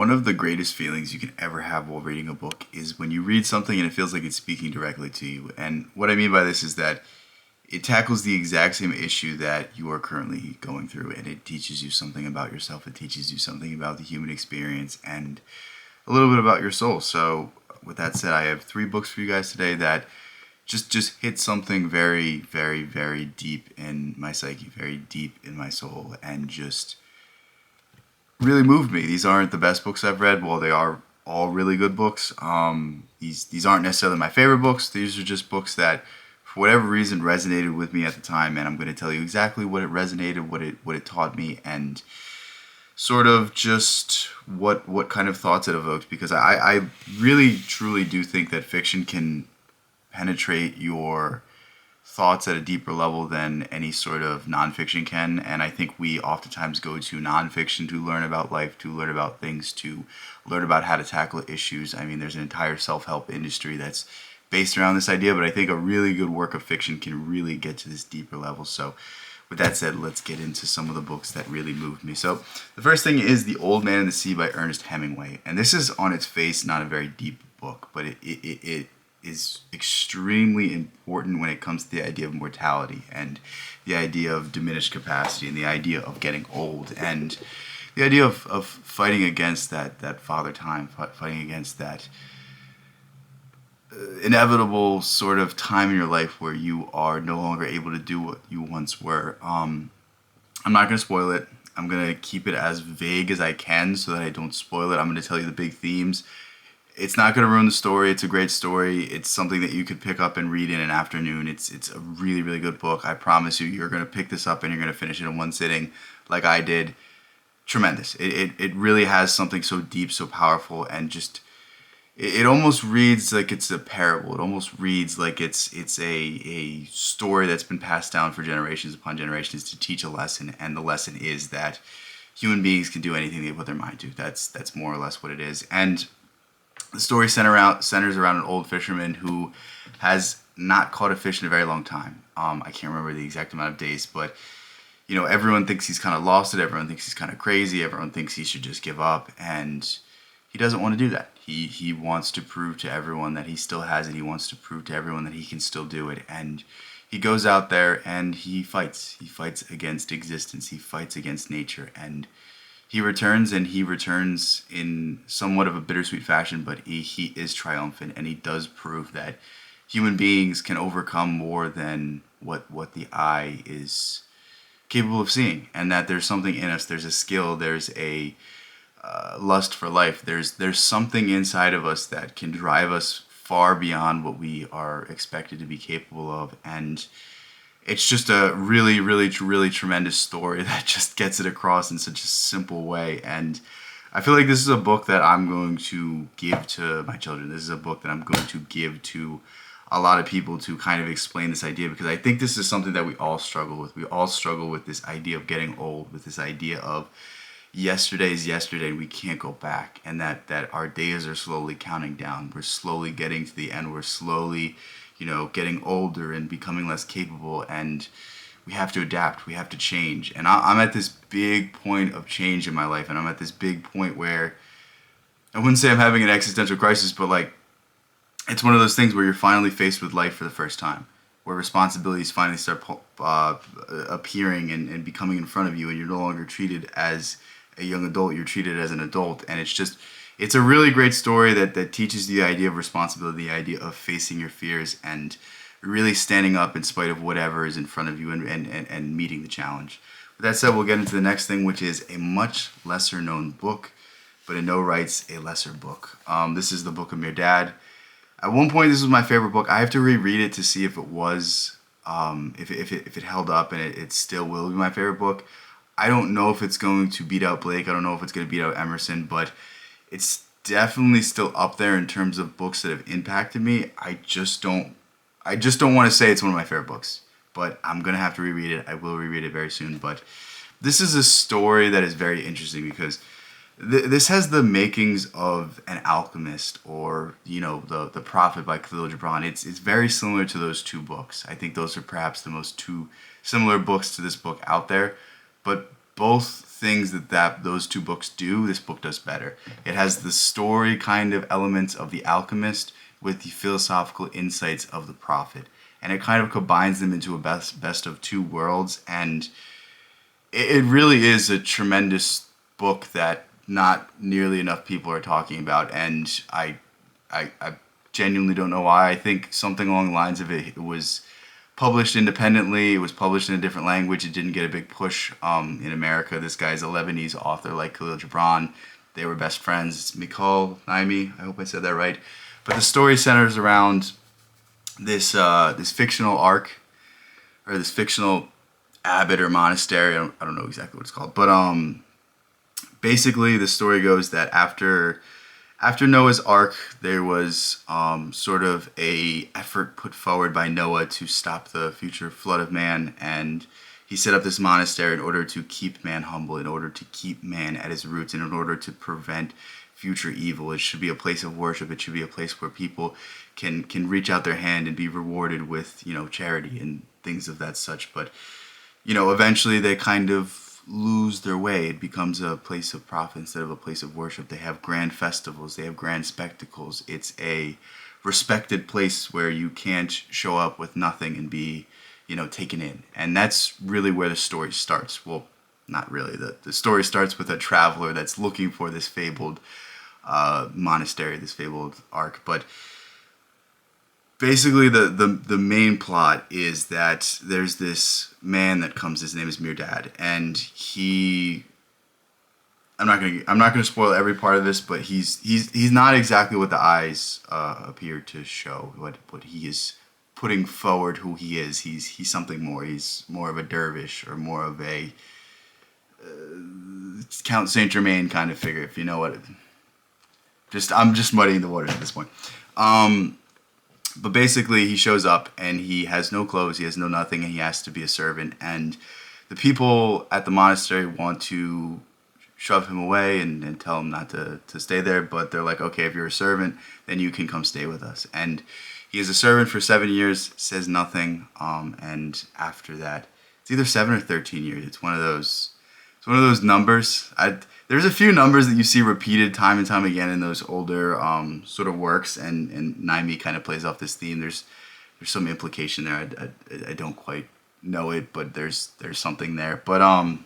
One of the greatest feelings you can ever have while reading a book is when you read something and it feels like it's speaking directly to you. And what I mean by this is that it tackles the exact same issue that you are currently going through, and it teaches you something about yourself. It teaches you something about the human experience and a little bit about your soul. So, with that said, I have three books for you guys today that just hit something very, very, very deep in my psyche, very deep in my soul, and just really moved me. These aren't the best books I've read. While they are all really good books, these aren't necessarily my favorite books. These are just books that, for whatever reason, resonated with me at the time, and I'm going to tell you exactly what it resonated, what it taught me, and sort of just what kind of thoughts it evoked. Because I really truly do think that fiction can penetrate your thoughts at a deeper level than any sort of nonfiction can. And I think we oftentimes go to nonfiction to learn about life, to learn about things, to learn about how to tackle issues. I mean, there's an entire self help industry that's based around this idea, but I think a really good work of fiction can really get to this deeper level. So, with that said, let's get into some of the books that really moved me. So, the first thing is The Old Man and the Sea by Ernest Hemingway. And this is on its face not a very deep book, but it is extremely important when it comes to the idea of mortality and the idea of diminished capacity and the idea of getting old and the idea of fighting against that father time, fighting against that inevitable sort of time in your life where you are no longer able to do what you once were. I'm not going to spoil it. I'm going to keep it as vague as I can so that I don't spoil it. I'm going to tell you the big themes. It's not going to ruin the story. It's a great story. It's something that you could pick up and read in an afternoon. It's a really, really good book. I promise you, you're going to pick this up and you're going to finish it in one sitting like I did. Tremendous. It really has something so deep, so powerful, and just it almost reads like it's a parable. It almost reads like it's a story that's been passed down for generations upon generations to teach a lesson, and the lesson is that human beings can do anything they put their mind to. That's more or less what it is. And the story centers around an old fisherman who has not caught a fish in a very long time. I can't remember the exact amount of days, but everyone thinks he's kind of lost it. Everyone thinks he's kind of crazy. Everyone thinks he should just give up, and he doesn't want to do that. He wants to prove to everyone that he still has it. He wants to prove to everyone that he can still do it, and he goes out there and he fights. He fights against existence. He fights against nature, and he returns, and he returns in somewhat of a bittersweet fashion, but he is triumphant, and he does prove that human beings can overcome more than what the eye is capable of seeing, and that there's something in us. There's a skill. There's a lust for life. There's something inside of us that can drive us far beyond what we are expected to be capable of, and it's just a really, really, really tremendous story that just gets it across in such a simple way. And I feel like this is a book that I'm going to give to my children. This is a book that I'm going to give to a lot of people to kind of explain this idea, because I think this is something that we all struggle with. We all struggle with this idea of getting old, with this idea of yesterday is yesterday and we can't go back, and that our days are slowly counting down. We're slowly getting to the end. We're slowly getting older and becoming less capable, and we have to adapt. We have to change. And I'm at this big point of change in my life, and I'm at this big point where I wouldn't say I'm having an existential crisis, but like it's one of those things where you're finally faced with life for the first time, where responsibilities finally start appearing and becoming in front of you, and you're no longer treated as a young adult. You're treated as an adult, and it's a really great story that teaches the idea of responsibility, the idea of facing your fears, and really standing up in spite of whatever is in front of you, and meeting the challenge. With that said, we'll get into the next thing, which is a much lesser known book, but in no rights a lesser book. This is the Book of Mere Dad. At one point, this was my favorite book. I have to reread it to see if it was, if it held up, and it still will be my favorite book. I don't know if it's going to beat out Blake. I don't know if it's going to beat out Emerson, but it's definitely still up there in terms of books that have impacted me. I just don't want to say it's one of my favorite books, but I'm going to have to reread it. I will reread it very soon, but this is a story that is very interesting because this has the makings of An Alchemist, or the Prophet by Khalil Gibran. It's very similar to those two books. I think those are perhaps the most two similar books to this book out there, but both things that those two books do, this book does better. It has the story kind of elements of The Alchemist with the philosophical insights of The Prophet, and it kind of combines them into a best of two worlds. And it really is a tremendous book that not nearly enough people are talking about, and I genuinely don't know why. I think something along the lines of it was published independently. It was published in a different language. It didn't get a big push in America. This guy's a Lebanese author like Khalil Gibran. They were best friends. It's Mikhail Naimi. I hope I said that right. But the story centers around this fictional arc, or this fictional abbot or monastery. I don't know exactly what it's called. But basically the story goes that after Noah's Ark, there was sort of a effort put forward by Noah to stop the future flood of man, and he set up this monastery in order to keep man humble, in order to keep man at his roots, and in order to prevent future evil. It should be a place of worship. It should be a place where people can reach out their hand and be rewarded with, charity and things of that such. But, eventually they kind of lose their way. It becomes a place of profit instead of a place of worship. They have grand festivals. They have grand spectacles. It's a respected place where you can't show up with nothing and be, taken in. And that's really where the story starts. Well, not really. The story starts with a traveler that's looking for this fabled monastery, this fabled ark. But basically the main plot is that there's this man that comes. His name is Mirdad, and I'm not gonna spoil every part of this, but he's not exactly what the eyes appear to show. What he is putting forward, who he is. He's something more. He's more of a dervish, or more of a Count Saint Germain kind of figure, if you know what. I'm just muddying the waters at this point. But basically, he shows up and he has no clothes, he has no nothing, and he has to be a servant. And the people at the monastery want to shove him away and tell him not to stay there. But they're like, okay, if you're a servant, then you can come stay with us. And he is a servant for 7 years, says nothing. And after that, it's either 7 or 13 years. It's one of those numbers. There's a few numbers that you see repeated time and time again in those older sort of works, and Naimi kind of plays off this theme. There's some implication there. I don't quite know it, but there's something there. But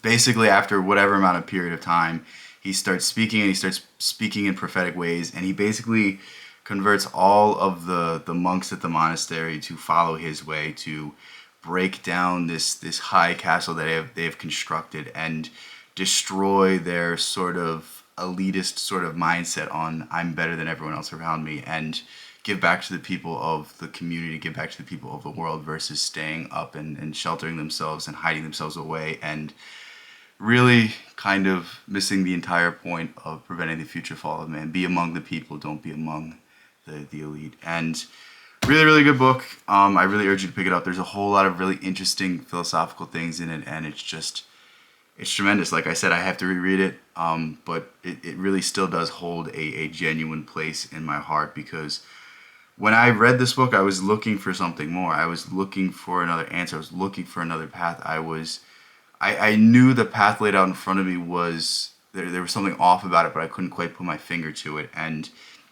basically, after whatever amount of period of time, he starts speaking, and he starts speaking in prophetic ways, and he basically converts all of the monks at the monastery to follow his way, to break down this high castle that they have constructed and destroy their sort of elitist sort of mindset on I'm better than everyone else around me, and give back to the people of the community, give back to the people of the world, versus staying up and sheltering themselves and hiding themselves away, and really kind of missing the entire point of preventing the future fall of man. Be among the people, don't be among the elite. And really, really good book. I really urge you to pick it up. There's a whole lot of really interesting philosophical things in it, and it's tremendous. Like I said, I have to reread it, but it really still does hold a genuine place in my heart, because when I read this book, I was looking for something more. I was looking for another answer. I was looking for another path. I knew the path laid out in front of me was, there was something off about it, but I couldn't quite put my finger to it. And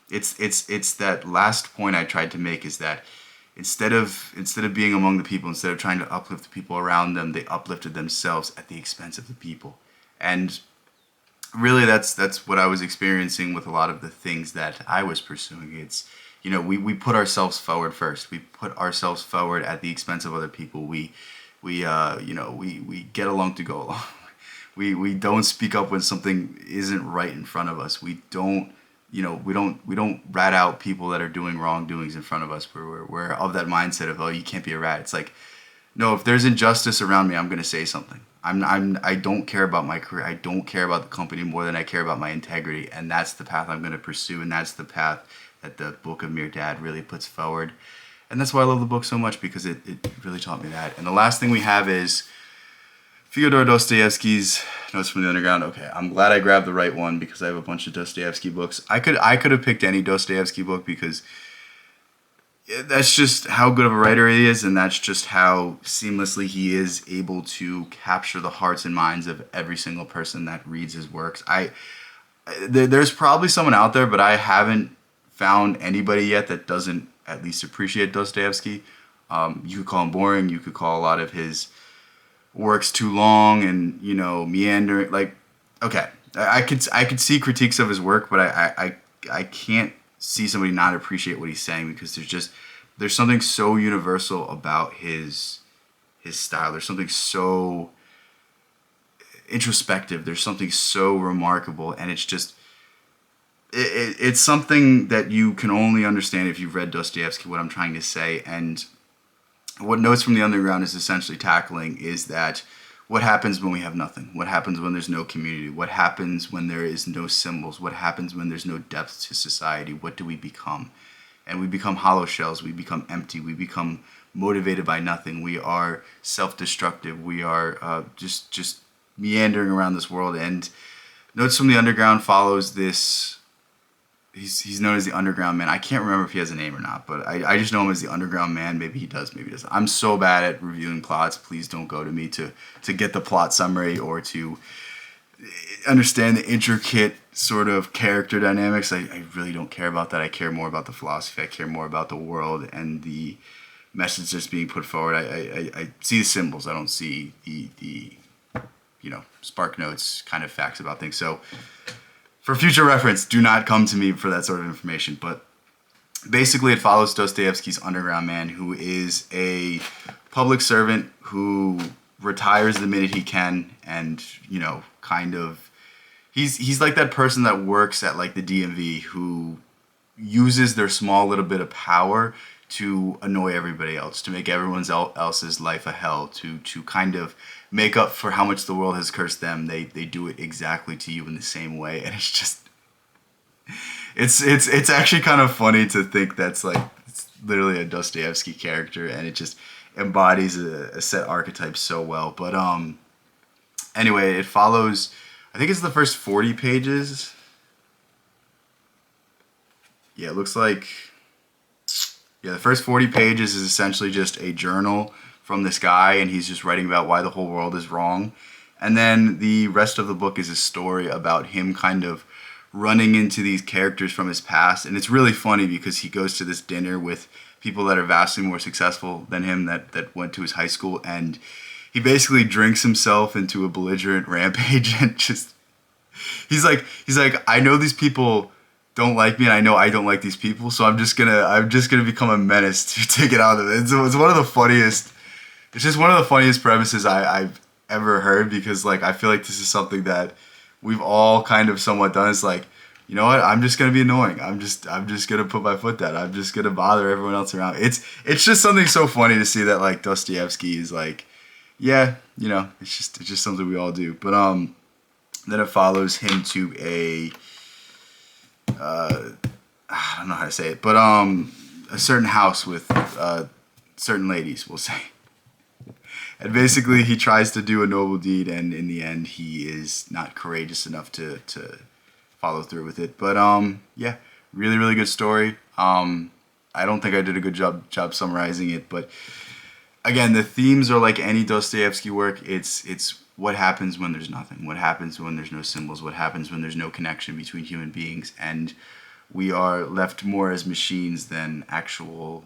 it's that last point I tried to make, is that instead of being among the people, instead of trying to uplift the people around them, they uplifted themselves at the expense of the people. And really, that's what I was experiencing with a lot of the things that I was pursuing. It's, we put ourselves forward first. We put ourselves forward at the expense of other people. We get along to go along. We don't speak up when something isn't right in front of us. We don't rat out people that are doing wrongdoings in front of us. We're of that mindset of, oh, you can't be a rat. It's like, no, if there's injustice around me, I'm going to say something. I don't care about my career. I don't care about the company more than I care about my integrity. And that's the path I'm going to pursue. And that's the path that the Book of Mirdad really puts forward. And that's why I love the book so much, because it really taught me that. And the last thing we have is Fyodor Dostoevsky's Notes from the Underground. Okay, I'm glad I grabbed the right one, because I have a bunch of Dostoevsky books. I could have picked any Dostoevsky book, because that's just how good of a writer he is, and that's just how seamlessly he is able to capture the hearts and minds of every single person that reads his works. There's probably someone out there, but I haven't found anybody yet that doesn't at least appreciate Dostoevsky. You could call him boring. You could call a lot of his works too long and meandering. Like, okay, I could see critiques of his work, but I can't see somebody not appreciate what he's saying, because there's something so universal about his style. There's something so introspective. There's something so remarkable, and it's something that you can only understand if you've read Dostoevsky. What I'm trying to say, and what Notes from the Underground is essentially tackling, is that what happens when we have nothing? What happens when there's no community? What happens when there is no symbols? What happens when there's no depth to society? What do we become? And we become hollow shells. We become empty. We become motivated by nothing. We are self-destructive. We are just meandering around this world. And Notes from the Underground follows this. He's known as the Underground Man. I can't remember if he has a name or not, but I just know him as the Underground Man. Maybe he does, maybe he doesn't. I'm so bad at reviewing plots. Please don't go to me to get the plot summary or to understand the intricate sort of character dynamics. I really don't care about that. I care more about the philosophy. I care more about the world and the message that's being put forward. I see the symbols. I don't see the spark notes kind of facts about things. So for future reference, do not come to me for that sort of information. But basically, it follows Dostoevsky's Underground Man, who is a public servant who retires the minute he can, and he's like that person that works at like the DMV who uses their small little bit of power to annoy everybody else, to make everyone else's life a hell, to kind of make up for how much the world has cursed them. They do it exactly to you in the same way, and it's just it's actually kind of funny to think that's like it's literally a Dostoevsky character, and it just embodies a set archetype so well. But anyway, it follows, I think it's the first 40 pages. Yeah, it looks like, yeah, the first 40 pages is essentially just a journal from this guy, and he's just writing about why the whole world is wrong. And then the rest of the book is a story about him kind of running into these characters from his past. And it's really funny because he goes to this dinner with people that are vastly more successful than him that went to his high school, and he basically drinks himself into a belligerent rampage and just he's like I know these people don't like me, and I know I don't like these people, so I'm just gonna become a menace to get out of it. It's one of the funniest. It's just one of the funniest premises I've ever heard, because like I feel like this is something that we've all kind of somewhat done. It's like, you know what? I'm just gonna be annoying. I'm just gonna put my foot down. I'm just gonna bother everyone else around. It's just something so funny to see that like Dostoevsky is like, yeah, it's just something we all do. But then it follows him to a I don't know how to say it, but a certain house with certain ladies, we'll say. And basically, he tries to do a noble deed, and in the end, he is not courageous enough to follow through with it. But yeah, really, really good story. I don't think I did a good job summarizing it, but again, the themes are like any Dostoevsky work. It's what happens when there's nothing. What happens when there's no symbols? What happens when there's no connection between human beings? And we are left more as machines than actual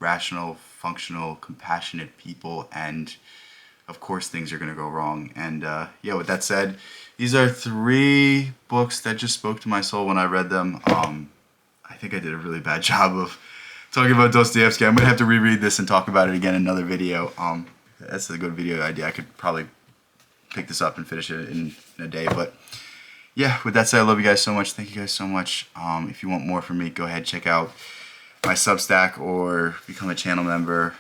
rational, functional, compassionate people. And of course, things are going to go wrong. And yeah, with that said, these are 3 books that just spoke to my soul when I read them. I think I did a really bad job of talking about Dostoevsky. I'm going to have to reread this and talk about it again in another video. That's a good video idea. I could probably pick this up and finish it in a day. But yeah, with that said, I love you guys so much. Thank you guys so much. If you want more from me, go ahead, check out my Substack or become a channel member.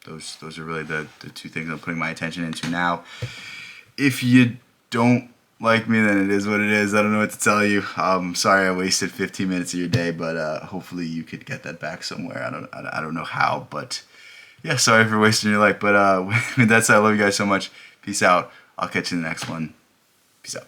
Those are really the 2 things I'm putting my attention into now. If you don't like me, then it is what it is. I don't know what to tell you. Sorry I wasted 15 minutes of your day, but hopefully you could get that back somewhere. I don't know how, but yeah, sorry for wasting your life. But with that said, I love you guys so much. Peace out. I'll catch you in the next one. Peace out.